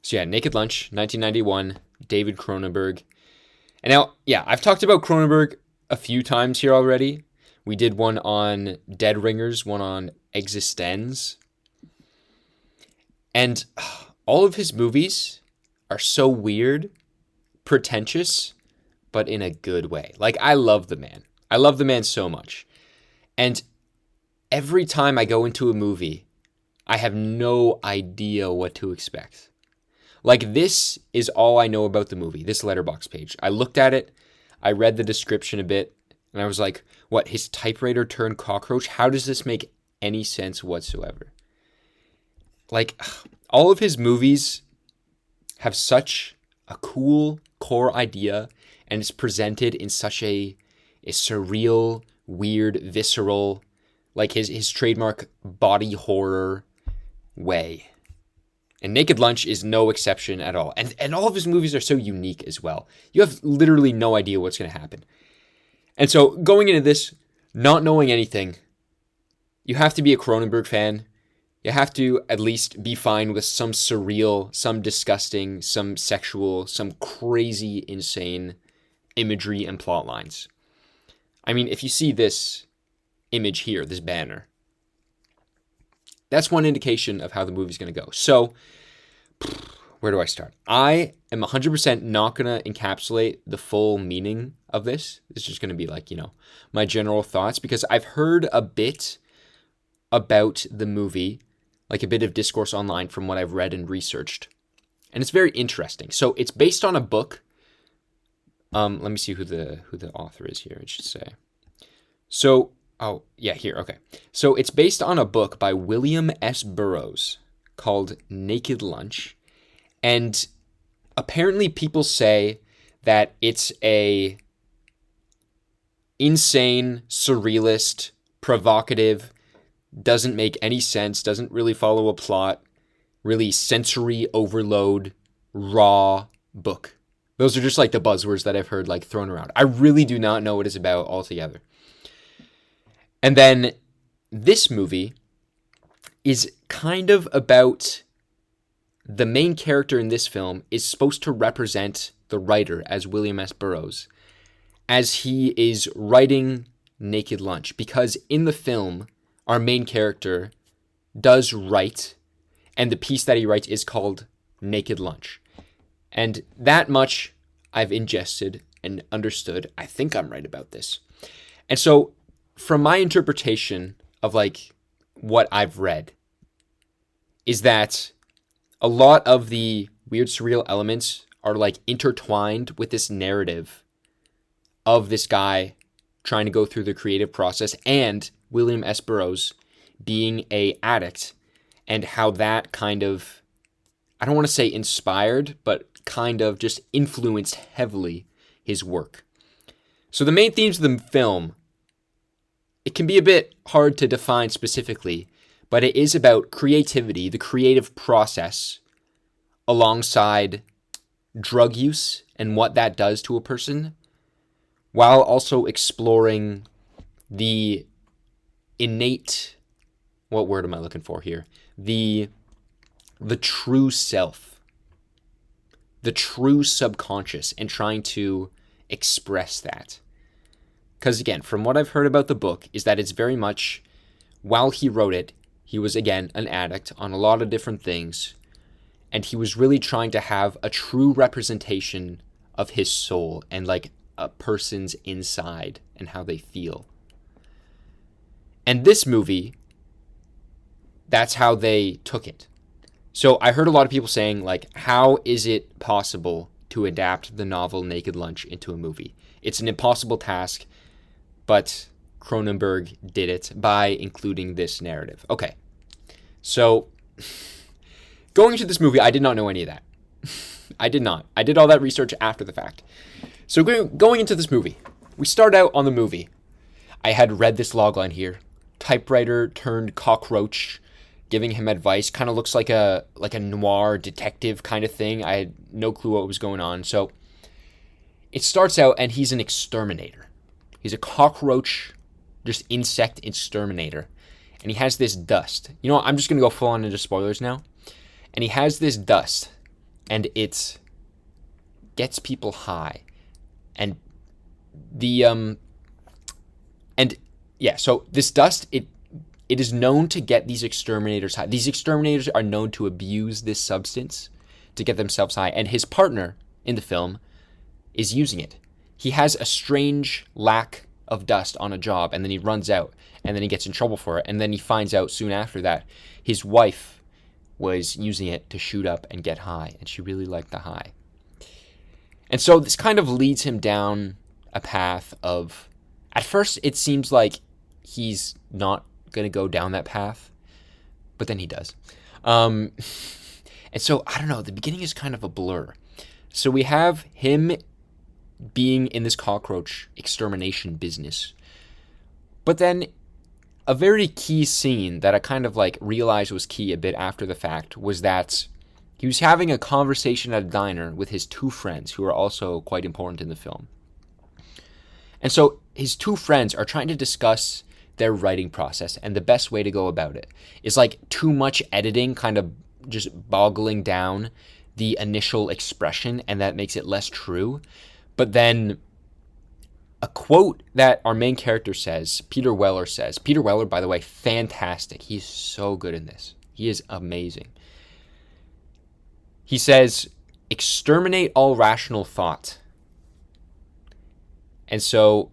So yeah, Naked Lunch, 1991, David Cronenberg. And now, yeah, I've talked about Cronenberg a few times here already. We did one on Dead Ringers, one on Existenz. And all of his movies are so weird, pretentious, but in a good way. Like, I love the man. I love the man so much. And every time I go into a movie, I have no idea what to expect. Like, this is all I know about the movie, this Letterboxd page. I looked at it, I read the description a bit, and I was like, what, his typewriter turned cockroach? How does this make any sense whatsoever? Like, all of his movies have such a cool core idea, and it's presented in such a surreal, weird, visceral, like his trademark body horror way. And Naked Lunch is no exception at all. And all of his movies are so unique as well. You have literally no idea what's going to happen. And so going into this, not knowing anything, you have to be a Cronenberg fan. You have to at least be fine with some surreal, some disgusting, some sexual, some crazy, insane imagery and plot lines. I mean, if you see this image here, this banner, that's one indication of how the movie's going to go. So, where do I start? I am 100% not going to encapsulate the full meaning of this. It's just going to be like, my general thoughts, because I've heard a bit about the movie, like a bit of discourse online from what I've read and researched. And it's very interesting. So it's based on a book. Let me see who the author is here, it should say. So, oh, yeah, here, okay. So it's based on a book by William S. Burroughs called Naked Lunch. And apparently people say that it's a insane, surrealist, provocative, doesn't make any sense, doesn't really follow a plot, really sensory overload, raw book. Those are just like the buzzwords that I've heard like thrown around. I really do not know what it's about altogether. And then this movie is kind of about the main character in this film is supposed to represent the writer as William S. Burroughs as he is writing Naked Lunch, because in the film, our main character does write, and the piece that he writes is called Naked Lunch. And that much I've ingested and understood. I think I'm right about this. And so from my interpretation of like what I've read is that a lot of the weird surreal elements are like intertwined with this narrative of this guy trying to go through the creative process and William S. Burroughs being a addict, and how that kind of, I don't want to say inspired, but kind of just influenced heavily his work. So the main themes of the film, it can be a bit hard to define specifically, but it is about creativity, the creative process, alongside drug use and what that does to a person, while also exploring the innate, what word am I looking for here? The true self, the true subconscious, and trying to express that. Because again, from what I've heard about the book, is that it's very much, while he wrote it, he was again an addict on a lot of different things, and he was really trying to have a true representation of his soul and like a person's inside and how they feel. And this movie, that's how they took it. So I heard a lot of people saying, like, how is it possible to adapt the novel Naked Lunch into a movie? It's an impossible task, but Cronenberg did it by including this narrative. Okay, so going into this movie, I did not know any of that. I did not. I did all that research after the fact. So going into this movie, we start out on the movie. I had read this logline here. Typewriter turned cockroach, giving him advice. Kind of looks like a noir detective kind of thing. I had no clue what was going on. So it starts out, and he's an exterminator. He's a cockroach, just insect exterminator. And he has this dust. You know what? I'm just going to go full on into spoilers now. And he has this dust and it gets people high. And the so this dust, it is known to get these exterminators high. These exterminators are known to abuse this substance to get themselves high, and his partner in the film is using it. He has a strange lack of dust on a job, and then he runs out, and then he gets in trouble for it, and then he finds out soon after that his wife was using it to shoot up and get high, and she really liked the high. And so this kind of leads him down a path of, at first it seems like he's not going to go down that path, but then he does. And so, I don't know, the beginning is kind of a blur. So we have him being in this cockroach extermination business. But then a very key scene that I kind of like realized was key a bit after the fact was that he was having a conversation at a diner with his two friends who are also quite important in the film. And so his two friends are trying to discuss their writing process, and the best way to go about it is like too much editing kind of just boggling down the initial expression, and that makes it less true. But then a quote that our main character says, Peter Weller, by the way, fantastic. He's so good in this. He is amazing. He says, "Exterminate all rational thought." And so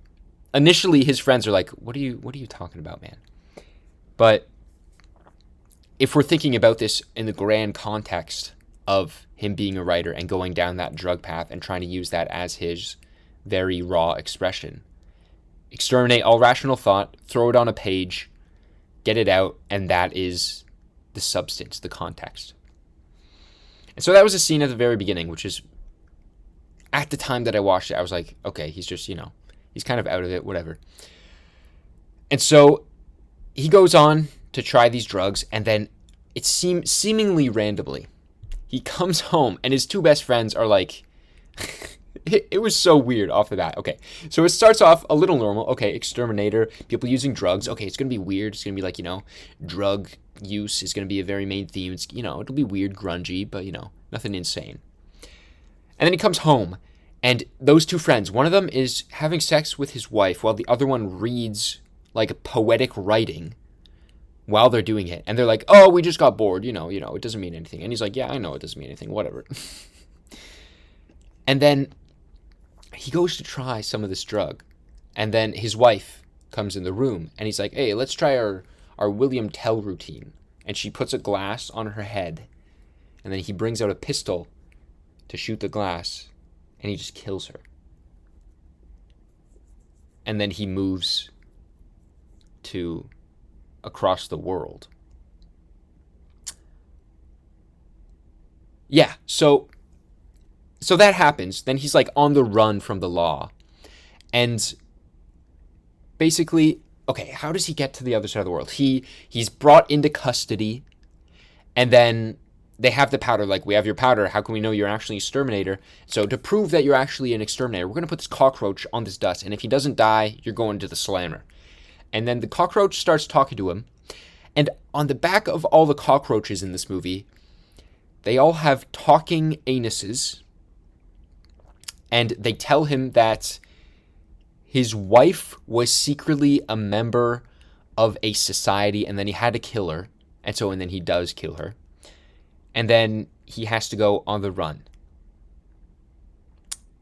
initially his friends are like, what are you talking about, man? But if we're thinking about this in the grand context of him being a writer and going down that drug path and trying to use that as his very raw expression, exterminate all rational thought, throw it on a page, get it out, and that is the substance, the context. And so that was a scene at the very beginning, which is, at the time that I watched it, I was like, okay, he's just, he's kind of out of it, whatever. And so he goes on to try these drugs, and then it seemingly randomly, he comes home, and his two best friends are like, it was so weird off the bat. Okay, so it starts off a little normal. Okay, exterminator, people using drugs. Okay, it's going to be weird. It's going to be like, drug use is going to be a very main theme. It's, it'll be weird, grungy, but, nothing insane. And then he comes home, and those two friends, one of them is having sex with his wife while the other one reads like poetic writing while they're doing it. And they're like, oh, we just got bored. It doesn't mean anything. And he's like, yeah, I know it doesn't mean anything, whatever. And then he goes to try some of this drug. And then his wife comes in the room, and he's like, hey, let's try our William Tell routine. And she puts a glass on her head, and then he brings out a pistol to shoot the glass, and he just kills her. And then he moves to across the world. Yeah, so that happens. Then he's like on the run from the law. And basically, okay, how does he get to the other side of the world? He's brought into custody, and then they have the powder. Like, we have your powder. How can we know you're actually an exterminator? So to prove that you're actually an exterminator, we're going to put this cockroach on this dust. And if he doesn't die, you're going to the slammer. And then the cockroach starts talking to him. And on the back of all the cockroaches in this movie, they all have talking anuses. And they tell him that his wife was secretly a member of a society, and then he had to kill her. And then he does kill her. And then he has to go on the run.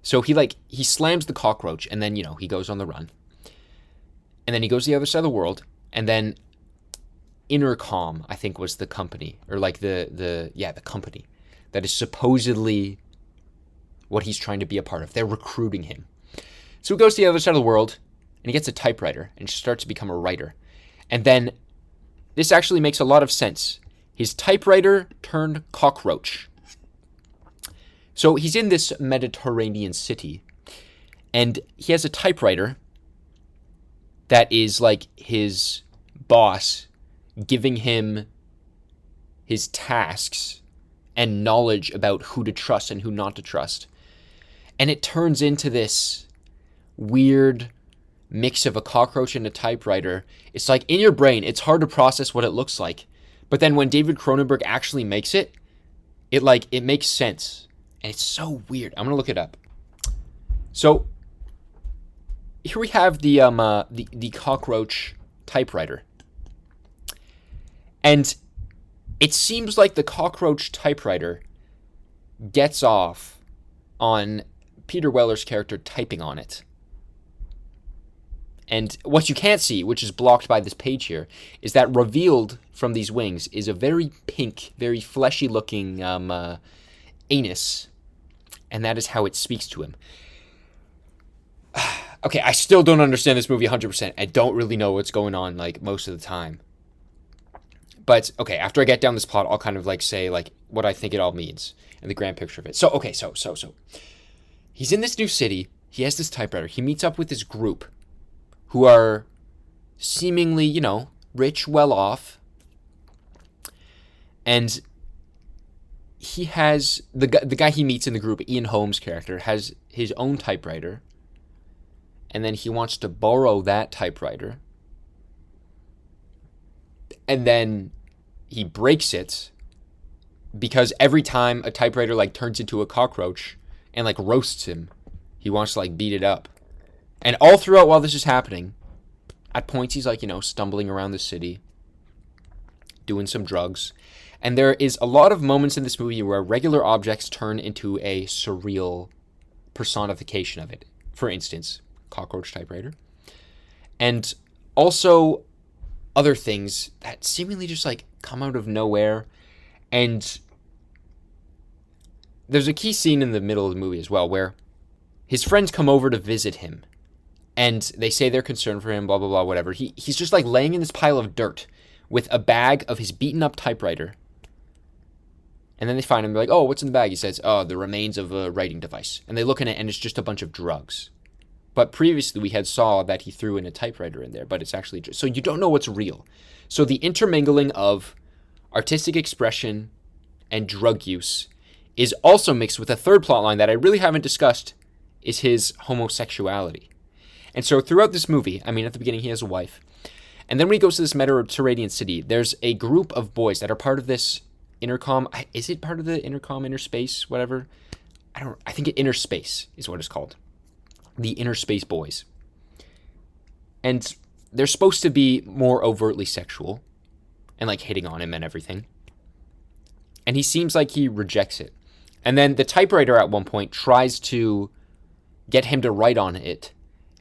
So he slams the cockroach, and then, he goes on the run. And then he goes to the other side of the world, and then Intercom, I think, was the company, or like the company that is supposedly what he's trying to be a part of. They're recruiting him. So he goes to the other side of the world, and he gets a typewriter, and starts to become a writer. And then this actually makes a lot of sense. His typewriter turned cockroach. So he's in this Mediterranean city, and he has a typewriter that is like his boss giving him his tasks and knowledge about who to trust and who not to trust. And it turns into this weird mix of a cockroach and a typewriter. It's like, in your brain, it's hard to process what it looks like. But then when David Cronenberg actually makes it, it makes sense. And it's so weird. I'm going to look it up. So here we have the cockroach typewriter. And it seems like the cockroach typewriter gets off on Peter Weller's character typing on it. And what you can't see, which is blocked by this page here, is that revealed from these wings is a very pink, very fleshy-looking anus. And that is how it speaks to him. Okay, I still don't understand this movie 100%. I don't really know what's going on, like, most of the time. But, okay, after I get down this plot, I'll kind of, like, say, like, what I think it all means and the grand picture of it. So, okay, so. He's in this new city. He has this typewriter. He meets up with this group who are seemingly, you know, rich, well off. And he has, the guy he meets in the group, Ian Holmes' character, has his own typewriter. And then he wants to borrow that typewriter. And then he breaks it because every time a typewriter, like, turns into a cockroach and, like, roasts him, he wants to, like, beat it up. And all throughout while this is happening, at points he's, like, you know, stumbling around the city, doing some drugs. And there is a lot of moments in this movie where regular objects turn into a surreal personification of it. For instance, cockroach typewriter. And also other things that seemingly just, like, come out of nowhere. And there's a key scene in the middle of the movie as well where his friends come over to visit him. And they say they're concerned for him, blah, blah, blah, whatever. He's just, like, laying in this pile of dirt with a bag of his beaten up typewriter. And then they find him, they're like, oh, what's in the bag? He says, oh, the remains of a writing device. And they look in it, and it's just a bunch of drugs. But previously we had saw that he threw in a typewriter in there, but it's actually just, so you don't know what's real. So the intermingling of artistic expression and drug use is also mixed with a third plot line that I really haven't discussed, is his homosexuality. And so throughout this movie, I mean, at the beginning he has a wife. And then when he goes to this Mediterranean city, there's a group of boys that are part of this intercom. Is it part of the intercom, inner space, whatever? I think inner space is what it's called. The inner space boys. And they're supposed to be more overtly sexual and, like, hitting on him and everything. And he seems like he rejects it. And then the typewriter at one point tries to get him to write on it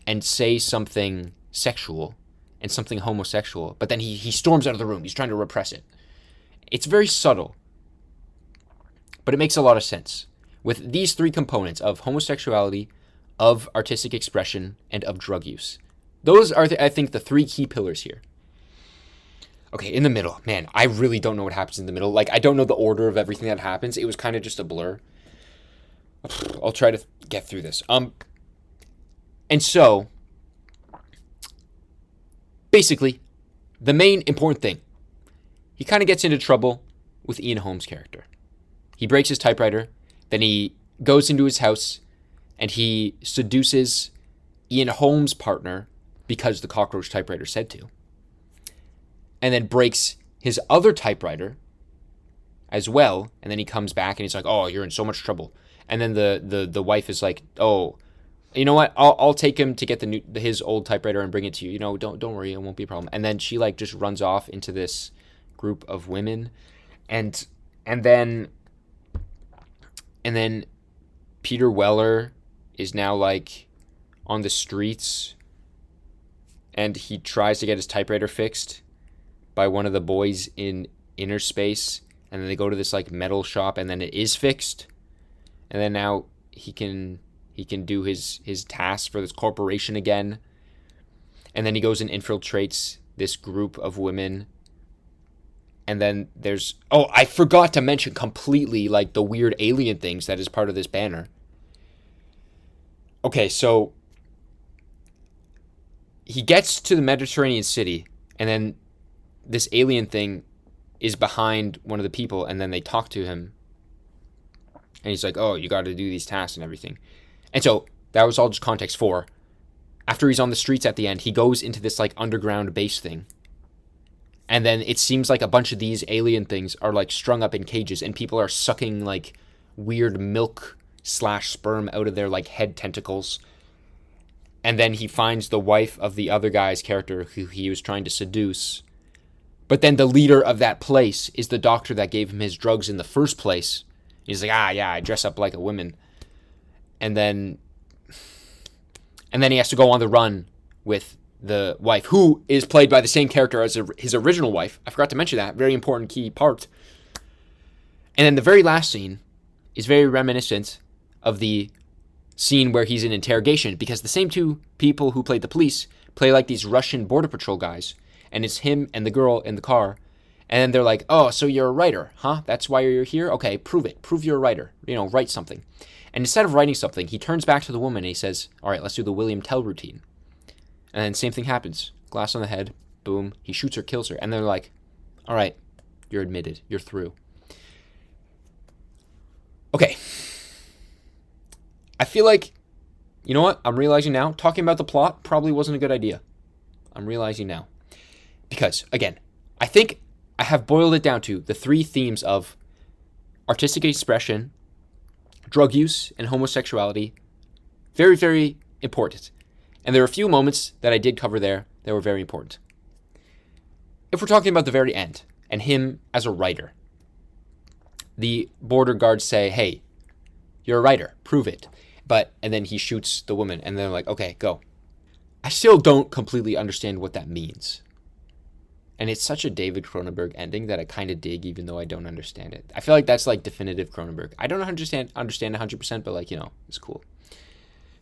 and say something sexual and something homosexual. But then he storms out of the room. He's trying to repress it. It's very subtle. But it makes a lot of sense. With these three components of homosexuality, of artistic expression, and of drug use. Those are, I think, the three key pillars here. Okay, in the middle. Man, I really don't know what happens in the middle. Like, I don't know the order of everything that happens. It was kind of just a blur. I'll try to get through this. And so, basically, the main important thing. He kind of gets into trouble with Ian Holmes' character. He breaks his typewriter. Then he goes into his house and he seduces Ian Holmes' partner because the cockroach typewriter said to. And then breaks his other typewriter as well. And then he comes back and he's like, oh, you're in so much trouble. And then the wife is like, oh, you know what? I'll take him to get his old typewriter and bring it to you. You know, don't worry, it won't be a problem. And then she, like, just runs off into this group of women. And then Peter Weller is now, like, on the streets, and he tries to get his typewriter fixed by one of the boys in inner space, and then they go to this, like, metal shop, and then it is fixed, and then now he can do his task for this corporation again, and then he goes and infiltrates this group of women. And then there's, oh, I forgot to mention completely, like, the weird alien things that is part of this banner. Okay, so he gets to the Mediterranean city, and then this alien thing is behind one of the people, and then they talk to him. And he's like, oh, you got to do these tasks and everything. And so that was all just context for, after he's on the streets at the end, he goes into this, like, underground base thing. And then it seems like a bunch of these alien things are like strung up in cages, and people are sucking like weird milk / sperm out of their like head tentacles. And then he finds the wife of the other guy's character who he was trying to seduce. But then the leader of that place is the doctor that gave him his drugs in the first place. He's like, yeah, I dress up like a woman. And then he has to go on the run with the wife, who is played by the same character as his original wife. I forgot to mention that. Very important key part. And then the very last scene is very reminiscent of the scene where he's in interrogation, because the same two people who played the police play like these Russian border patrol guys. And it's him and the girl in the car. And then they're like, oh, so you're a writer, huh? That's why you're here? Okay, prove it. Prove you're a writer. Write something. And instead of writing something, he turns back to the woman and he says, all right, let's do the William Tell routine. And then same thing happens. Glass on the head. Boom. He shoots her, kills her. And they're like, all right, you're admitted. You're through. Okay. I feel like, you know what? I'm realizing now, talking about the plot probably wasn't a good idea. I'm realizing now. Because, again, I think I have boiled it down to the three themes of artistic expression, drug use, and homosexuality. Very, very important. And there are a few moments that I did cover there that were very important. If we're talking about the very end, and him as a writer, the border guards say, hey, you're a writer, prove it. And then he shoots the woman, and they're like, okay, go. I still don't completely understand what that means. And it's such a David Cronenberg ending that I kind of dig, even though I don't understand it. I feel like that's like definitive Cronenberg. I don't understand 100%, but it's cool.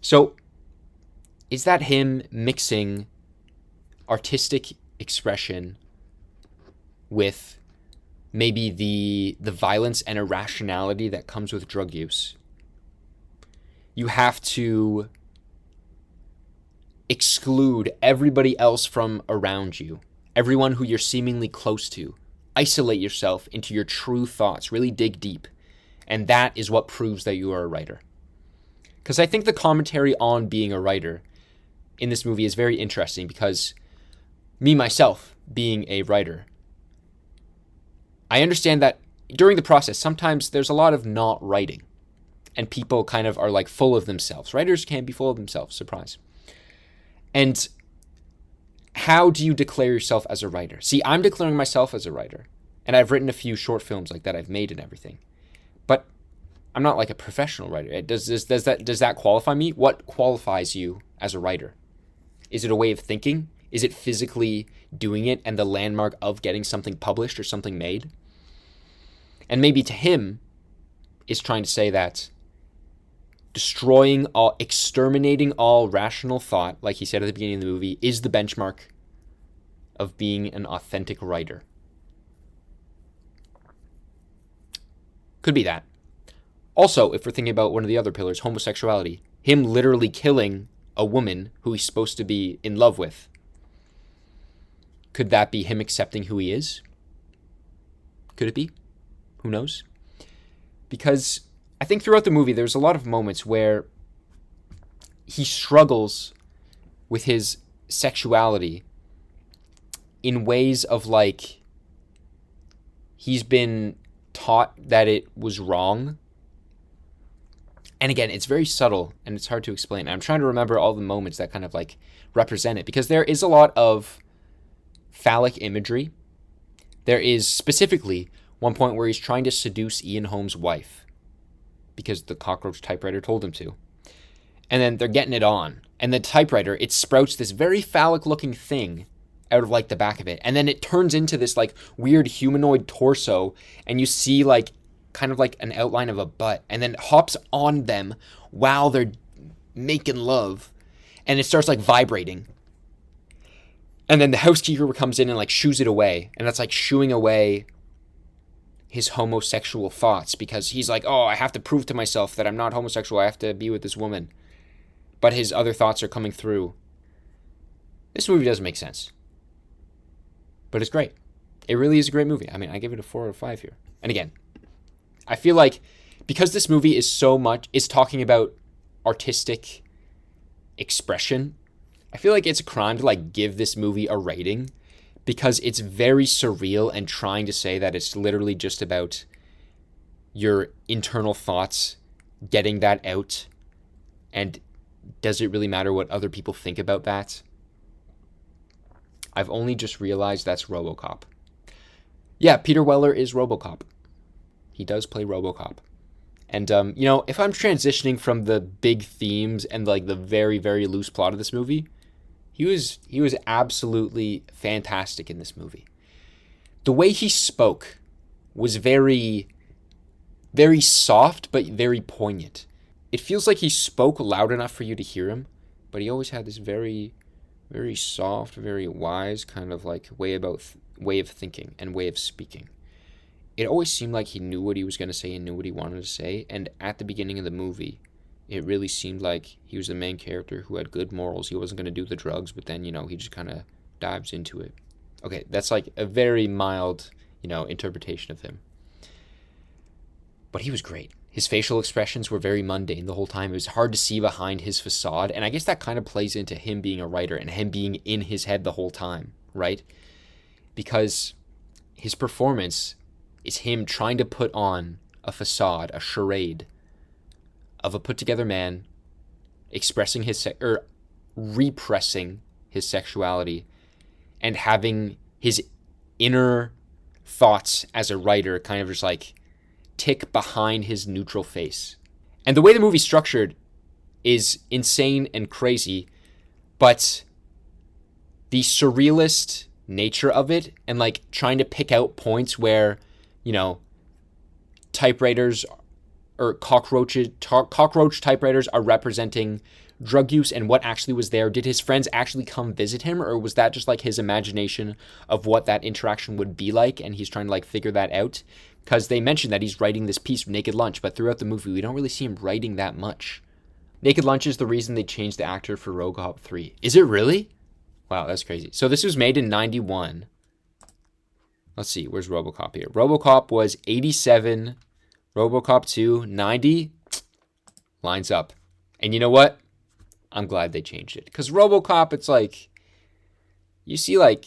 So, is that him mixing artistic expression with maybe the violence and irrationality that comes with drug use? You have to exclude everybody else from around you. Everyone who you're seemingly close to. Isolate yourself into your true thoughts. Really dig deep. And that is what proves that you are a writer. Because I think the commentary on being a writer in this movie is very interesting, because me, myself, being a writer, I understand that during the process, sometimes there's a lot of not writing. And people kind of are like full of themselves. Writers can be full of themselves. Surprise. And how do you declare yourself as a writer? See, I'm declaring myself as a writer, and I've written a few short films like that I've made and everything. But I'm not like a professional writer. Does that qualify me? What qualifies you as a writer? Is it a way of thinking? Is it physically doing it and the landmark of getting something published or something made? And maybe to him is trying to say that exterminating all rational thought, like he said at the beginning of the movie, is the benchmark of being an authentic writer. Could be that. Also, if we're thinking about one of the other pillars, homosexuality, him literally killing a woman who he's supposed to be in love with. Could that be him accepting who he is? Could it be? Who knows? Because I think throughout the movie, there's a lot of moments where he struggles with his sexuality in ways of like he's been taught that it was wrong. And again, it's very subtle and it's hard to explain. I'm trying to remember all the moments that kind of like represent it, because there is a lot of phallic imagery. There is specifically one point where he's trying to seduce Ian Holmes' wife, because the cockroach typewriter told him to. And then they're getting it on. And the typewriter, it sprouts this very phallic looking thing out of like the back of it. And then it turns into this like weird humanoid torso. And you see like kind of like an outline of a butt. And then it hops on them while they're making love. And it starts like vibrating. And then the housekeeper comes in and like shoos it away. And that's like shooing away his homosexual thoughts, because he's like, oh, I have to prove to myself that I'm not homosexual. I have to be with this woman. But his other thoughts are coming through. This movie doesn't make sense. But it's great. It really is a great movie. I mean, I give it a 4 out of 5 here. And again, I feel like because this movie is talking about artistic expression, I feel like it's a crime to like give this movie a rating because it's very surreal and trying to say that it's literally just about your internal thoughts, getting that out, and does it really matter what other people think about that? I've only just realized that's RoboCop. Yeah, Peter Weller is RoboCop. He does play RoboCop. And, if I'm transitioning from the big themes and like the very, very loose plot of this movie, he was absolutely fantastic in this movie. The way he spoke was very, very soft, but very poignant. It feels like he spoke loud enough for you to hear him, but he always had this very, very soft, very wise kind of like way of thinking and way of speaking. It always seemed like he knew what he was going to say and knew what he wanted to say. And at the beginning of the movie, it really seemed like he was the main character who had good morals. He wasn't going to do the drugs, but then, he just kind of dives into it. Okay, that's like a very mild, interpretation of him. But he was great. His facial expressions were very mundane the whole time. It was hard to see behind his facade. And I guess that kind of plays into him being a writer and him being in his head the whole time, right? Because his performance is him trying to put on a facade, a charade of a put-together man expressing repressing his sexuality and having his inner thoughts as a writer kind of just like tick behind his neutral face. And the way the movie's structured is insane and crazy, but the surrealist nature of it and like trying to pick out points where typewriters or cockroach typewriters are representing drug use and what actually was there. Did his friends actually come visit him, or was that just like his imagination of what that interaction would be like and he's trying to like figure that out? Because they mentioned that he's writing this piece, Naked Lunch, but throughout the movie we don't really see him writing that much. Naked Lunch is the reason they changed the actor for RoboCop 3. Is it really? Wow, that's crazy. So this was made in 91. Let's see, where's RoboCop here? RoboCop was 87. RoboCop 2, 90. Lines up. And you know what? I'm glad they changed it. Because RoboCop, it's like, you see like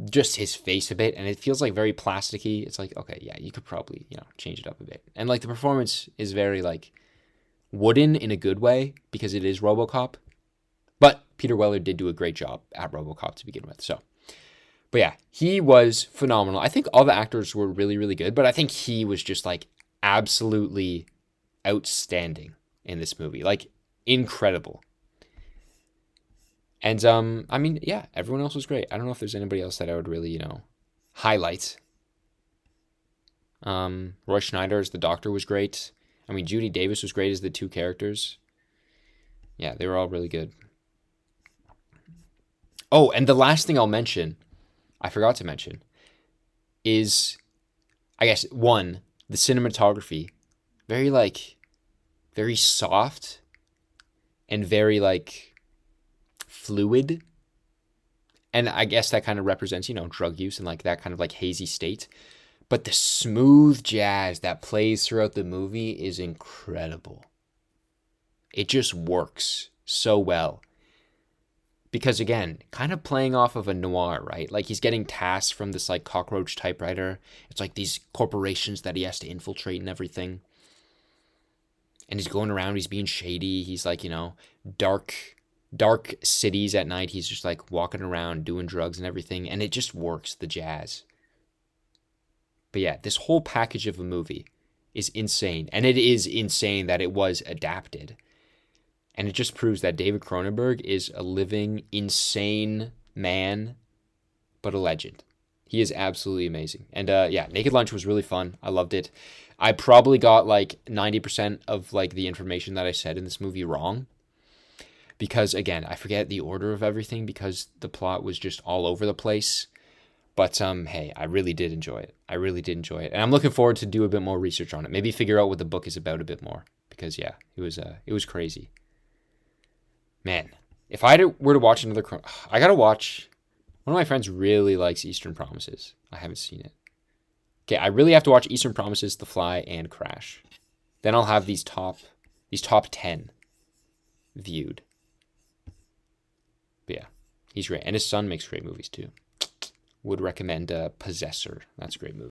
just his face a bit, and it feels like very plasticky. It's like, okay, yeah, you could probably, change it up a bit. And like the performance is very like wooden in a good way because it is RoboCop. But Peter Weller did do a great job at RoboCop to begin with, so. But yeah, he was phenomenal. I think all the actors were really, really good, but I think he was just like absolutely outstanding in this movie. Like incredible. And yeah, everyone else was great. I don't know if there's anybody else that I would really, highlight. Roy Schneider as the doctor was great. I mean, Judy Davis was great as the two characters. Yeah, they were all really good. Oh, and the last thing I'll mention, I forgot to mention, is, I guess, one, the cinematography. Very soft and very, fluid. And I guess that kind of represents, drug use and, that kind of, hazy state. But the smooth jazz that plays throughout the movie is incredible. It just works so well. Because again, kind of playing off of a noir, right? Like he's getting tasks from this cockroach typewriter. It's like these corporations that he has to infiltrate and everything. And he's going around, he's being shady. He's dark cities at night. He's just walking around doing drugs and everything. And it just works, the jazz. But yeah, this whole package of a movie is insane. And it is insane that it was adapted. And it just proves that David Cronenberg is a living, insane man, but a legend. He is absolutely amazing. And yeah, Naked Lunch was really fun. I loved it. I probably got 90% of the information that I said in this movie wrong. Because again, I forget the order of everything because the plot was just all over the place. But hey, I really did enjoy it. And I'm looking forward to do a bit more research on it. Maybe figure out what the book is about a bit more. Because yeah, it was crazy. Man, if I were to watch another, I gotta watch. One of my friends really likes Eastern Promises. I haven't seen it. Okay, I really have to watch Eastern Promises, The Fly, and Crash. Then I'll have these top 10 viewed. But yeah, he's great, and his son makes great movies too. would recommend Possessor. That's a great movie.